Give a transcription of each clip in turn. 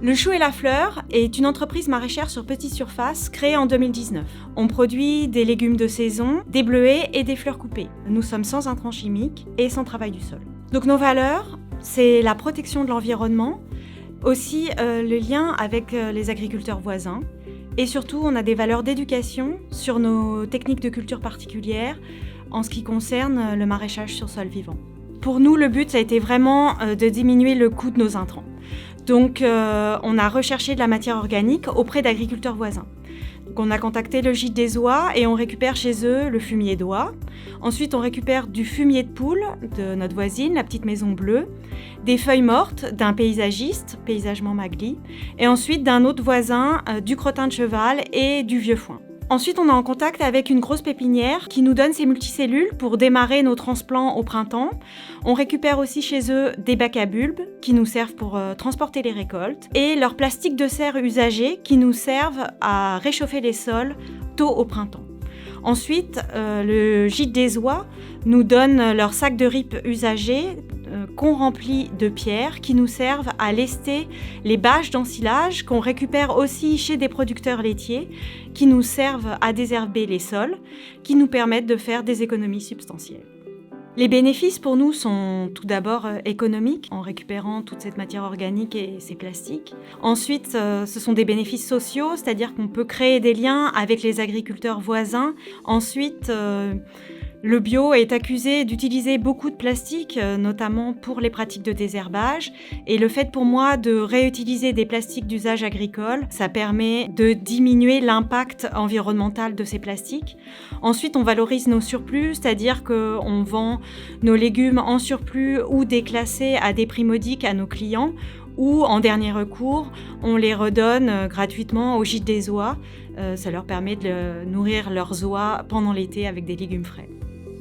Le Chou et la Fleur est une entreprise maraîchère sur petite surface créée en 2019. On produit des légumes de saison, des bleuets et des fleurs coupées. Nous sommes sans intrants chimiques et sans travail du sol. Donc nos valeurs, c'est la protection de l'environnement, aussi le lien avec les agriculteurs voisins. Et surtout, on a des valeurs d'éducation sur nos techniques de culture particulières en ce qui concerne le maraîchage sur sol vivant. Pour nous, le but, ça a été vraiment de diminuer le coût de nos intrants. Donc, on a recherché de la matière organique auprès d'agriculteurs voisins. Donc, on a contacté le gîte des oies et on récupère chez eux le fumier d'oie. Ensuite, on récupère du fumier de poule de notre voisine, la petite maison bleue, des feuilles mortes d'un paysagiste, Paysagement Magli, et ensuite d'un autre voisin, du crottin de cheval et du vieux foin. Ensuite, on est en contact avec une grosse pépinière qui nous donne ses multicellules pour démarrer nos transplants au printemps. On récupère aussi chez eux des bacs à bulbes qui nous servent pour transporter les récoltes et leurs plastiques de serre usagés qui nous servent à réchauffer les sols tôt au printemps. Ensuite, le gîte des oies nous donne leurs sacs de ripes usagés qu'on remplit de pierres qui nous servent à lester les bâches d'ensilage qu'on récupère aussi chez des producteurs laitiers qui nous servent à désherber les sols, qui nous permettent de faire des économies substantielles. Les bénéfices pour nous sont tout d'abord économiques, en récupérant toute cette matière organique et ces plastiques. Ensuite, ce sont des bénéfices sociaux, c'est-à-dire qu'on peut créer des liens avec les agriculteurs voisins. Ensuite, le bio est accusé d'utiliser beaucoup de plastique, notamment pour les pratiques de désherbage. Et le fait pour moi de réutiliser des plastiques d'usage agricole, ça permet de diminuer l'impact environnemental de ces plastiques. Ensuite, on valorise nos surplus, c'est-à-dire qu'on vend nos légumes en surplus ou déclassés à des prix modiques à nos clients. Ou en dernier recours, on les redonne gratuitement au gîte des oies. Ça leur permet de nourrir leurs oies pendant l'été avec des légumes frais.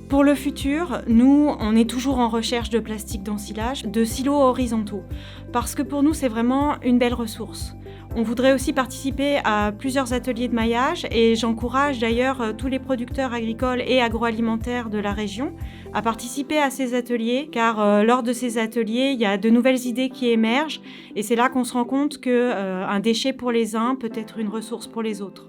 Pour le futur, nous, on est toujours en recherche de plastique d'ensilage, de silos horizontaux, parce que pour nous, c'est vraiment une belle ressource. On voudrait aussi participer à plusieurs ateliers de maillage et j'encourage d'ailleurs tous les producteurs agricoles et agroalimentaires de la région à participer à ces ateliers, car lors de ces ateliers, il y a de nouvelles idées qui émergent et c'est là qu'on se rend compte qu'un déchet pour les uns peut être une ressource pour les autres.